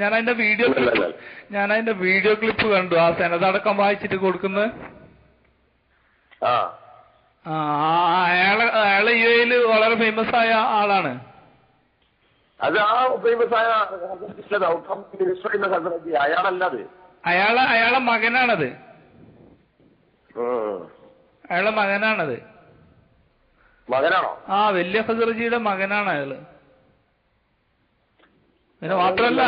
ഞാൻ അതിന്റെ video clip കണ്ടു. ആ സനതടക്കം വായിച്ചിട്ട് കൊടുക്കുന്നത്. അയാള് യുഎഇയില് വളരെ ഫേമസ് ആയ ആളാണ്. അത് ആ ഫേമസ് ആയ അയാളല്ലത്. അയാളെ മകനാണത്. അയാളെ മകനാണത്. മകനാണോ? ആ, വലിയ ഖസറജിയുടെ മകനാണ് അയാള്. പിന്നെ മാത്രല്ല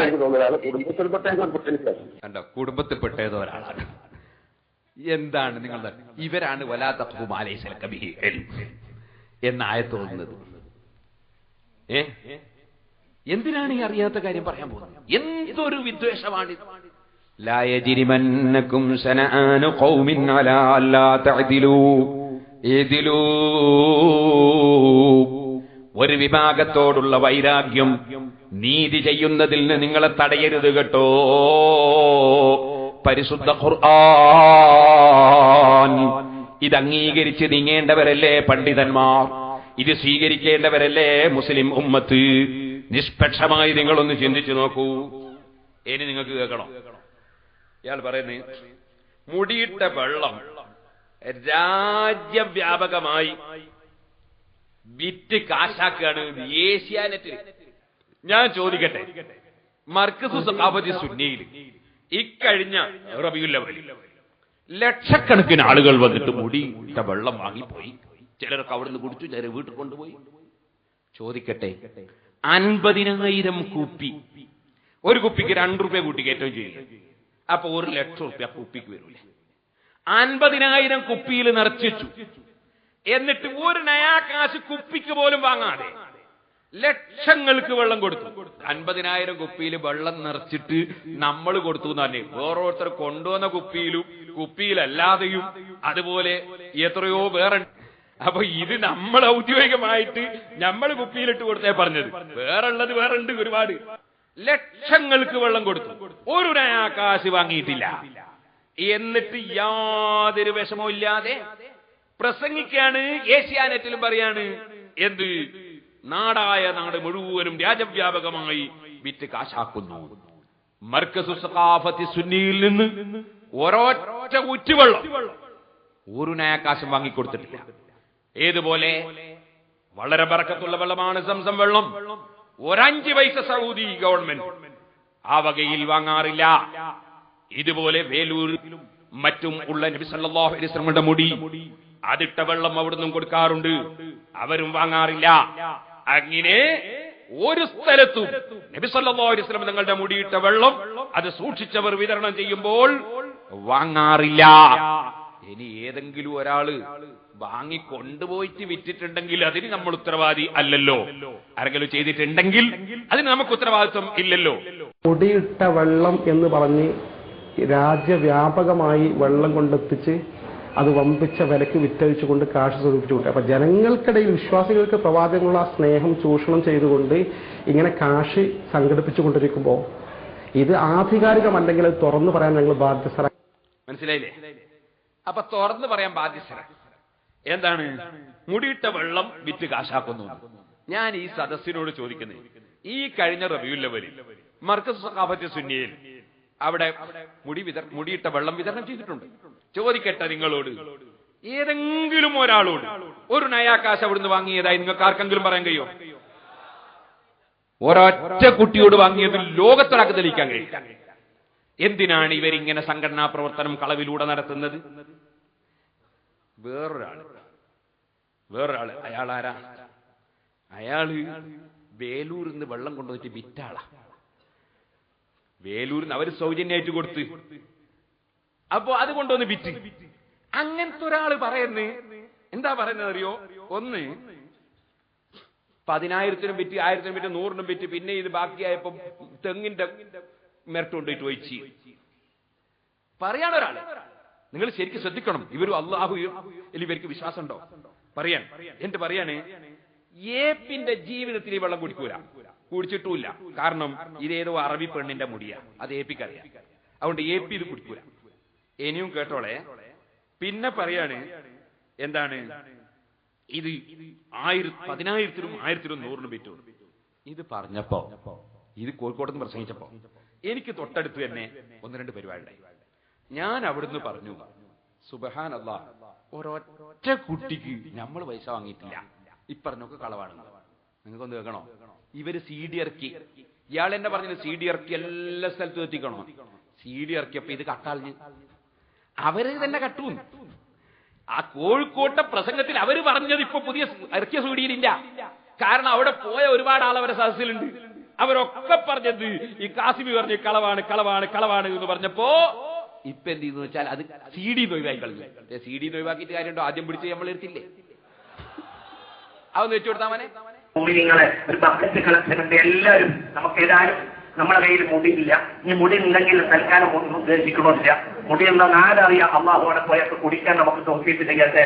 കുടുംബത്തിൽപ്പെട്ട ഒരാളാണ്. എന്താണ് നിങ്ങളുടെ ഇവരാണ് വലാ തഖ്ഫു മാ ലൈസ ലക ബിഹി ഇൽം എന്ന ആയത്ത് ഓതുന്നത്. എന്തിനാണ് ഈ അറിയാത്ത കാര്യം പറയാൻ പോകുന്നത്? എന്തൊരു വിദ്വേഷമാണ്. ലാ യജ്രിമന്നകും ശനആനു ഖൗമിൻ അലാ അല്ലാ തഅദിലൂ ഇദിലൂ. ഒരു വിഭാഗത്തോടുള്ള വൈരാഗ്യം നീതി ചെയ്യുന്നതിൽ നിന്ന് നിങ്ങളെ തടയരുത് കേട്ടോ. പരിശുദ്ധ ഖുർആൻ ഇത് അംഗീകരിച്ച് നീങ്ങേണ്ടവരല്ലേ പണ്ഡിതന്മാർ, ഇത് സ്വീകരിക്കേണ്ടവരല്ലേ മുസ്ലിം ഉമ്മത്ത്. നിഷ്പക്ഷമായി നിങ്ങളൊന്ന് ചിന്തിച്ചു നോക്കൂ. ഇനി നിങ്ങൾക്ക് കേൾക്കണം. ഇയാൾ പറയുന്നത് മുടിയിട്ട വെള്ളം രാജ്യവ്യാപകമായി വിറ്റ് കാശാക്കുകയാണ് ഏഷ്യാനെറ്റിൽ. ഞാൻ ചോദിക്കട്ടെ, മർക്കസു സഖാഫത്തി സുന്നിയിൽ ഇക്കഴിഞ്ഞ റബീഉൽ അവ്വൽ ലക്ഷക്കണക്കിന് ആളുകൾ വന്നിട്ട് മുടിയിട്ട വെള്ളം വാങ്ങിപ്പോയി. ചിലർക്ക് അവിടുന്ന് കുടിച്ചു, ചിലർ വീട്ടിൽ കൊണ്ടുപോയി. ചോദിക്കട്ടെ, 50,000 കുപ്പി, ഒരു കുപ്പിക്ക് 2 രൂപ കൂട്ടി കയറ്റവും ചെയ്യില്ല. അപ്പൊ 1,00,000 രൂപ കുപ്പിക്ക് വരൂലേ? 50,000 കുപ്പിയിൽ നിറച്ചു. എന്നിട്ട് ഒരു നയാ കാശ് കുപ്പിക്ക് പോലും വാങ്ങാതെ ലക്ഷങ്ങൾക്ക് വെള്ളം കൊടുത്തു. 50,000 കുപ്പിയിൽ വെള്ളം നിറച്ചിട്ട് നമ്മൾ കൊടുത്തു തന്നെ. ഓരോരുത്തർ കൊണ്ടുവന്ന കുപ്പിയിലല്ലാതെയും അതുപോലെ എത്രയോ വേറെ. അപ്പൊ ഇത് നമ്മൾ ഔദ്യോഗികമായിട്ട് നമ്മൾ കുപ്പിയിലിട്ട് കൊടുത്തേ പറഞ്ഞത്. വേറുള്ളത് വേറെ ഉണ്ട് ഒരുപാട്. ലക്ഷങ്ങൾക്ക് വെള്ളം കൊടുത്തു, ഒരു നയാ കാശ് വാങ്ങിയിട്ടില്ല. എന്നിട്ട് യാതൊരു വിഷമവും ഇല്ലാതെ പ്രസംഗിക്കാണ്. ഏഷ്യാനെറ്റിലും പറയാണ് എന്ത്, നാടായ നാട് മുഴുവനും രാജ്യവ്യാപകമായി വിറ്റ് കാശാക്കുന്നു. മർക്കസു സഖാഫത്തി സുന്നിയിൽ നിന്ന് ഒരൊറ്റ ഉറ്റുവെള്ളം ഒരു നയാകാശം വാങ്ങിക്കൊടുത്തിട്ടില്ല. ഏതുപോലെ വളരെ ബർക്കത്തുള്ള വെള്ളമാണ് സംസം വെള്ളം. 5 പൈസ സൗദി ഗവൺമെന്റ് ആ വകയിൽ വാങ്ങാറില്ല. ഇതുപോലെ വേലൂരിലും മറ്റും ഉള്ള നബി സല്ലല്ലാഹു അലൈഹി വസല്ലമയുടെ മുടി അതിട്ട വെള്ളം അവിടുന്ന് കൊടുക്കാറുണ്ട്, അവരും വാങ്ങാറില്ല. അങ്ങനെ ഒരു സ്ഥലത്തും നബി സല്ലല്ലാഹു അലൈഹി വസല്ലം തങ്ങളുടെ മുടിയിട്ട വെള്ളം അത് സൂക്ഷിച്ചവർ വിതരണം ചെയ്യുമ്പോൾ വാങ്ങാറില്ല. ഇനി ഏതെങ്കിലും ഒരാള് വാങ്ങിക്കൊണ്ടുപോയിട്ട് വിറ്റിട്ടുണ്ടെങ്കിൽ അതിന് നമ്മൾ ഉത്തരവാദി അല്ലല്ലോ. ആരെങ്കിലും ചെയ്തിട്ടുണ്ടെങ്കിൽ അതിന് നമുക്ക് ഉത്തരവാദിത്വം ഇല്ലല്ലോ. മുടിയിട്ട വെള്ളം എന്ന് പറഞ്ഞ് രാജ്യവ്യാപകമായി വെള്ളം കൊണ്ടെത്തിച്ച് അത് വമ്പിച്ച വിലക്ക് വിറ്റഴിച്ചുകൊണ്ട് കാശ് സ്വരൂപിച്ചു കൂട്ടുക. അപ്പൊ ജനങ്ങൾക്കിടയിൽ വിശ്വാസികൾക്ക് പ്രവാചകനുള്ള സ്നേഹം ചൂഷണം ചെയ്തുകൊണ്ട് ഇങ്ങനെ കാശ് സംഘടിപ്പിച്ചുകൊണ്ടിരിക്കുമ്പോൾ ഇത് ആധികാരികമല്ലെങ്കിൽ അത് തുറന്നു പറയാൻ ഞങ്ങൾ ബാധ്യസ്ഥരാണ്. മനസ്സിലായില്ലേ? അപ്പൊ തുറന്നു പറയാൻ ബാധ്യസ്ഥരാണ്. എന്താണ് മുടിയിട്ട വെള്ളം വിറ്റ് കാശാക്കുന്നു? ഞാൻ ഈ സദസ്സിനോട് ചോദിക്കുന്നത്, ഈ കഴിഞ്ഞ റബീഉൽ അവ്വലിൽ മർക്കസ് സഖാഫത്തി സുന്നിയിൽ അവിടെ മുടിയിട്ട വെള്ളം വിതരണം ചെയ്തിട്ടുണ്ട്. ചോദിക്കട്ടെ നിങ്ങളോട്, ഏതെങ്കിലും ഒരാളോട് ഒരു നയാകാശ് അവിടുന്ന് വാങ്ങിയതായി നിങ്ങൾക്ക് ആർക്കെങ്കിലും പറയാൻ കഴിയോ? ഒരൊറ്റ കുട്ടിയോട് വാങ്ങിയത് ലോകത്തൊരാൾക്ക് തെളിയിക്കാൻ കഴിയും. എന്തിനാണ് ഇവരിങ്ങനെ സംഘടനാ പ്രവർത്തനം കളവിലൂടെ നടത്തുന്നത്? വേറൊരാള് അയാളാരാ? അയാള് വേലൂരിൽ നിന്ന് വെള്ളം കൊണ്ടുവന്നിട്ട് വിറ്റാളാ. വേലൂരിൽ നിന്ന് അവര് സൗജന്യമായിട്ട് കൊടുത്ത്, അപ്പോ അത് കൊണ്ടുവന്ന് വിറ്റ്. അങ്ങനത്തെ ഒരാള് പറയുന്നത് എന്താ പറയുന്നത് അറിയോ? ഒന്ന് 10,000-നും വിറ്റ്, 1,000-നും വിറ്റ്, 100-നും വിറ്റ്, പിന്നെ ഇത് ബാക്കിയായപ്പോ തെങ്ങിന്റെ മെരട്ട് കൊണ്ടിട്ട് ഒഴിച്ച് പറയാണ് ഒരാള്. നിങ്ങൾ ശരിക്കും ശ്രദ്ധിക്കണം. ഇവരും അള്ളാഹു ഇവർക്ക് വിശ്വാസം ഉണ്ടോ പറയാൻ? എന്നിട്ട് പറയാണ്, ഏപ്പിന്റെ ജീവിതത്തിൽ ഈ വെള്ളം കുടിക്കൂല, കുടിച്ചിട്ടുമില്ല. കാരണം ഇതേതോ അറബി പെണ്ണിന്റെ മുടിയാ, അത് ഏപ്പിക്കറിയാം. അതുകൊണ്ട് ഏപ്പി ഇത് കുടിക്കൂല. ഇനിയും കേട്ടോളെ. പിന്നെ പറയാണ് എന്താണ്, ഇത് 10,000-നും 1,000-നും 100-നും വിറ്റു. ഇത് പറഞ്ഞപ്പോ ഇത് കോഴിക്കോട് നിന്ന് പ്രസംഗിച്ചപ്പോ എനിക്ക് തൊട്ടടുത്ത് തന്നെ 1-2 പരിപാടിയുണ്ടായി. ഞാൻ അവിടുന്ന് പറഞ്ഞു, സുബ്ഹാനല്ലാഹ്, ഒരൊറ്റ കുട്ടിക്ക് നമ്മൾ പൈസ വാങ്ങിയിട്ടില്ല, ഇപ്പറഞ്ഞൊക്കെ കളവാണെന്ന്. നിങ്ങൾക്കൊന്ന് കേൾക്കണോ? ഇവര് CD ഇറക്കി. ഇയാൾ എന്നെ പറഞ്ഞത് CD ഇറക്കി എല്ലാ സ്ഥലത്തും എത്തിക്കണോ? CD ഇറക്കിയപ്പോ ഇത് കട്ടാളിഞ്ഞ് അവര് തന്നെ കട്ടു. ആ കോഴിക്കോട്ടെ പ്രസംഗത്തിൽ അവര് പറഞ്ഞത് ഇപ്പൊ പുതിയ ഇറക്കിയ സൂടിയിലില്ല. കാരണം അവിടെ പോയ ഒരുപാട് ആൾ അവരെ സദസ്സിലുണ്ട്. അവരൊക്കെ പറഞ്ഞത് ഈ കാസിമി പറഞ്ഞ് കളവാണ് കളവാണ് കളവാണ് എന്ന് പറഞ്ഞപ്പോ ഇപ്പൊ എന്ത് ചെയ്യുന്നു വെച്ചാൽ അത് CD ഒഴിവാക്കി കളഞ്ഞു. CD ഒഴിവാക്കിയിട്ട് കാര്യമുണ്ടോ? ആദ്യം പിടിച്ച് നമ്മൾ എടുത്തില്ലേ? അതൊന്ന് വെച്ചു കൊടുത്താ മനെ. നിങ്ങളെ ഒരു ബക്കറ്റ് കളക്ഷൻ ഉണ്ട്. എല്ലാവരും നമുക്ക് ഏതായാലും നമ്മളെ കയ്യിൽ മുടിയില്ല. ഈ മുടി ഉണ്ടെങ്കിൽ തൽക്കാലം ഉദ്ദേശിക്കണമില്ല. മുടിയുള്ള നാടറിയാം. അള്ളാഹുവിടെ പോയൊക്കെ കുടിക്കാൻ നമുക്ക് തോന്നിയിട്ടില്ല.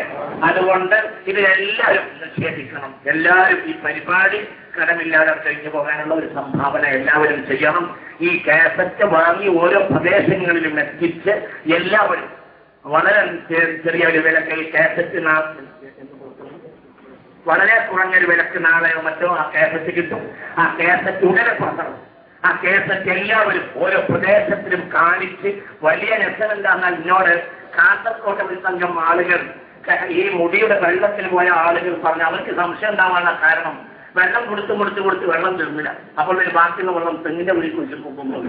അതുകൊണ്ട് ഇതിലെല്ലാവരും നിഷേധിക്കണം. എല്ലാവരും ഈ പരിപാടി കടമില്ലാതെ കഴിഞ്ഞു പോകാനുള്ള ഒരു സംഭാവന എല്ലാവരും ചെയ്യണം. ഈ കാസറ്റ് വാങ്ങി ഓരോ പ്രദേശങ്ങളിലും എത്തിച്ച് എല്ലാവരും വളരെ ചെറിയ ഒരു വിലക്ക് ഈ കാസറ്റ് വളരെ കുറഞ്ഞൊരു വിലക്ക് നാളെയോ മറ്റോ ആ കാസറ്റ് കിട്ടും. ആ കാസറ്റ് ഉടനെ പുറത്തണം. ആ കേസറ്റ് എല്ലാവരും ഓരോ പ്രദേശത്തിലും കാണിച്ച് വലിയ രസമുണ്ടാകുന്നാൽ എന്നോട് കാസർകോട്ടെ ഒരു സംഘം ആളുകൾ ഈ മുടിയുടെ വെള്ളത്തിൽ പോയ ആളുകൾ പറഞ്ഞു അവർക്ക് സംശയം ഉണ്ടാവാനുള്ള കാരണം വെള്ളം കൊടുത്ത് വെള്ളം തീർന്നില്ല. അപ്പോൾ ഒരു ബാക്കിയുള്ള വെള്ളം തെങ്ങിന്റെ ഉള്ളിൽ കുറിച്ച് പോകുമ്പോൾ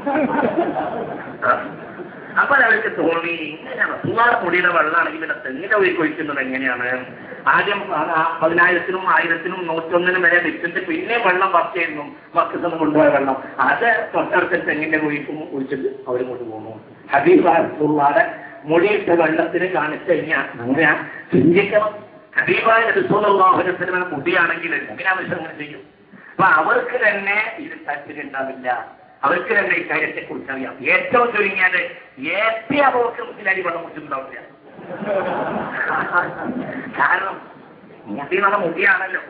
അപ്പോൾ അവർക്ക് തോന്നി ഇങ്ങനെയാണ് സുമാർ മുടിയുടെ വെള്ളമാണെങ്കിൽ പിന്നെ തെങ്ങിന്റെ ഉള്ളിൽ കൊഴിക്കുന്നത് എങ്ങനെയാണ്? ആദ്യം 10,000-നും 1,000-നും 101-നും വരെ വിറ്റിട്ട് പിന്നെ വെള്ളം വർച്ചായിരുന്നു. വർക്കത്തൊന്നും കൊണ്ടുപോയ വെള്ളം അത് തൊട്ടടുത്ത തെങ്ങിന്റെ കുഴിക്കും ഒഴിച്ചിട്ട് അവരും കൊണ്ട് പോകുന്നു. ഹബീബാടെ മുടിയിട്ട വെള്ളത്തിന് കാണിച്ചു കഴിഞ്ഞാൽ അങ്ങനെ ചിന്തിക്കണം. ഹബീബായ റസൂലുള്ളാഹിയുടെ മുടിയാണെങ്കിൽ എങ്ങനെയാവശ്യം അങ്ങനെ ചെയ്യും? അപ്പൊ അവർക്ക് തന്നെ ഇത് താല്പര്യം ഉണ്ടാവില്ല. അവർക്ക് തന്നെ ഈ കാര്യത്തെ കുറിച്ച് അറിയാം. ഏറ്റവും ചുരുങ്ങിയത് ഏറ്റവും അവർക്ക് മുസ്ലിം വെള്ളം കുടിച്ചിട്ടുണ്ടാവില്ല. കാരണം മുടി നല്ല മുടിയാണല്ലോ.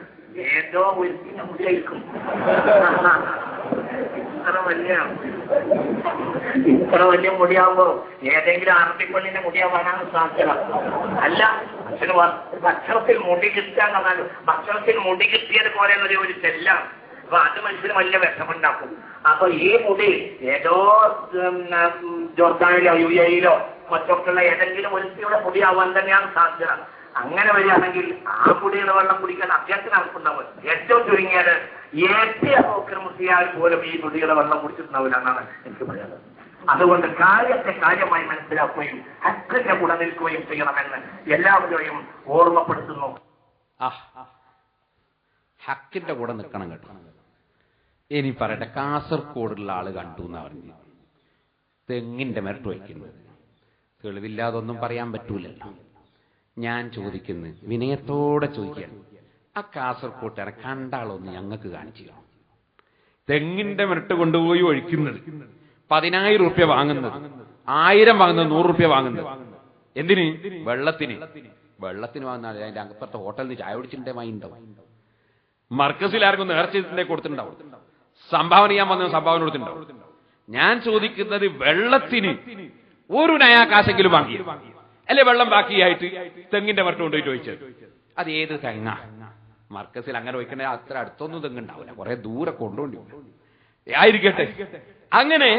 ഏതോ ഒരു മുടിയായിരിക്കും. ഇത്ര വലിയ മുടിയാകുമ്പോ ഏതെങ്കിലും അറബിപ്പള്ളിന്റെ മുടിയാവാനാണ് സാധ്യത. അല്ല, അച്ഛന് ഭക്ഷണത്തിൽ മുടി കിട്ടാൻ പറഞ്ഞാൽ ഭക്ഷണത്തിൽ മുടി കിട്ടിയത് പോലെ ഒരു ചെല്ലാണ്. അപ്പൊ അത് മനുഷ്യന് വലിയ വിഷമുണ്ടാക്കും. അപ്പൊ ഈ മുടി ഏതോ ജോർദാനിലോ UAE-യിലോ മറ്റൊക്കെയുള്ള ഏതെങ്കിലും ഒരുത്തിയുടെ മുടിയാവാൻ തന്നെയാണ് സാധ്യത. അങ്ങനെ വരികയാണെങ്കിൽ ആ മുടിയുടെ വെള്ളം കുടിക്കാൻ അത്യാവശ്യം നടക്കുന്നുണ്ടാവും. ഏറ്റവും ചുരുങ്ങിയത് മുസ്ലിയാർ പോലും ഈ മുടിയുടെ വെള്ളം കുടിച്ചിട്ടുണ്ടാവില്ല എന്നാണ് എനിക്ക് പറയുന്നത്. അതുകൊണ്ട് കാര്യത്തെ കാര്യമായി മനസ്സിലാക്കുകയും ഹക്കിന്റെ കൂടെ നിൽക്കുകയും ചെയ്യണമെന്ന് എല്ലാവരെയും ഓർമ്മപ്പെടുത്തുന്നു. ഹക്കിന്റെ കൂടെ നിൽക്കണം കേട്ടോ. ഇനി പറയട്ടെ, കാസർഗോഡുള്ള ആള് കണ്ടു എന്നാ പറഞ്ഞു തെങ്ങിന്റെ മെരട്ട് വയ്ക്കുന്നത്. തെളിവില്ലാതൊന്നും പറയാൻ പറ്റൂലല്ലോ. ഞാൻ ചോദിക്കുന്നത് വിനയത്തോടെ ചോദിക്കുകയാണ്, ആ കാസർകോട്ടുകാരെ കണ്ടാളൊന്ന് ഞങ്ങൾക്ക് കാണിച്ചു തരണം. തെങ്ങിന്റെ മെരട്ട് കൊണ്ടുപോയി ഒഴിക്കുന്നത്, 10,000 റുപ്യ വാങ്ങുന്നത്, 1000 വാങ്ങുന്നത്, 100 റുപ്യ വാങ്ങുന്നത് എന്തിന്? വെള്ളത്തിന്. വെള്ളത്തിന് വാങ്ങുന്ന അതിന്റെ അപ്പുറത്തെ ഹോട്ടലിൽ നിന്ന് ചായ കുടിച്ചിട്ടുണ്ടേ വാങ്ങിണ്ടാവും. മർക്കസിൽ ആർക്കും നേർച്ചയെ കൊടുത്തിട്ടുണ്ടാവും. സംഭാവന ചെയ്യാൻ വന്ന സംഭാവന കൊടുത്തിട്ടുണ്ടാവും. ഞാൻ ചോദിക്കുന്നത് വെള്ളത്തിന് ഒരു നയാകാശെങ്കിലും വാങ്ങി അല്ലെ? വെള്ളം ബാക്കിയായിട്ട് തെങ്ങിന്റെ മരട്ട് കൊണ്ടുപോയിട്ട് ഒഴിച്ചത് അത് ഏത് തെങ്ങ? മർക്കസിൽ അങ്ങനെ ഒഴിക്കണേ അത്ര അടുത്തൊന്നും തെങ്ങുണ്ടാവില്ല, കുറെ ദൂരെ കൊണ്ടുപോണ്ടി ആയിരിക്കട്ടെ. അങ്ങനെ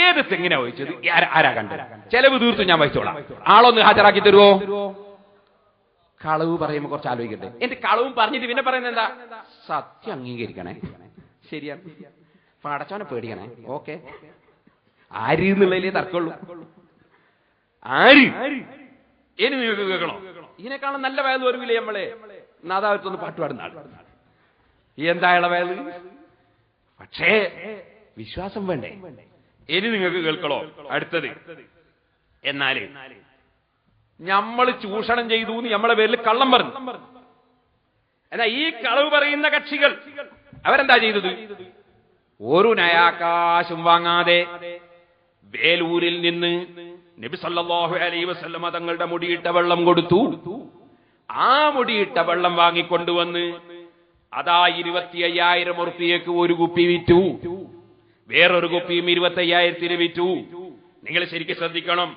ഏത് തെങ്ങിനാ ഒഴിച്ചത്? ആരാ കണ്ടത്? ചെലവ് തീർത്തും ഞാൻ വഹിച്ചോളാം. ആളൊന്ന് ഹാജരാക്കി തരുമോ? കളവ് പറയുമ്പോ കുറച്ച് ആലോചിക്കട്ടെ. എന്റെ കളവും പറഞ്ഞിട്ട് പിന്നെ പറയുന്നത് എന്താ? സത്യം അംഗീകരിക്കണേ. ശരിയാണ്. പടച്ചോനെ പേടിക്കണേ. ഓക്കെ, ആര് എന്നുള്ളതിലേ തർക്കമുള്ളൂ. ആര്? ഇനി നിങ്ങൾക്ക് കേൾക്കണോ? ഇതിനേക്കാളും നല്ല വയൽ വരുവില്ലേ നമ്മളെ നാദാവത്തൊന്ന് പാട്ടുപാടുന്ന ആൾ. എന്തായുള്ള വയൽ? പക്ഷേ വിശ്വാസം വേണ്ടേ? ഇനി നിങ്ങൾക്ക് കേൾക്കണോ? അടുത്തത്, എന്നാല് നമ്മൾ ചൂഷണം ചെയ്തു നമ്മളെ പേരിൽ കള്ളം പറഞ്ഞു. എന്നാ ഈ കളവ് പറയുന്ന കക്ഷികൾ അവരെന്താ ചെയ്തത്? ഒരു നയാകാശും വാങ്ങാതെ വേലൂരിൽ നിന്ന് നബി സല്ലല്ലാഹു അലൈഹി വസല്ലമ തങ്ങളുടെ മുടിയിട്ട വെള്ളം കൊടുത്തു. ആ മുടിയിട്ട വെള്ളം വാങ്ങിക്കൊണ്ടുവന്ന് അതാ 25,000 ഉറുപ്പിയക്ക് ഒരു കുപ്പി വിറ്റു. വേറൊരു കുപ്പിയും 25,000-ന് വിറ്റു. നിങ്ങൾ ശരിക്കും ശ്രദ്ധിക്കണം.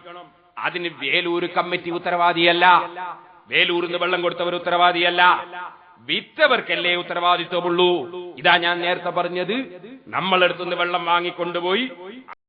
അതിന് വേലൂർ കമ്മിറ്റി ഉത്തരവാദിയല്ല. വേലൂരിൽ നിന്ന് വെള്ളം കൊടുത്തവർ ഉത്തരവാദിയല്ല. വിറ്റവർക്കല്ലേ ഉത്തരവാദിത്വമുള്ളൂ. ഇതാ ഞാൻ നേരത്തെ പറഞ്ഞത്, നമ്മളെടുത്തുനിന്ന് വെള്ളം വാങ്ങിക്കൊണ്ടുപോയി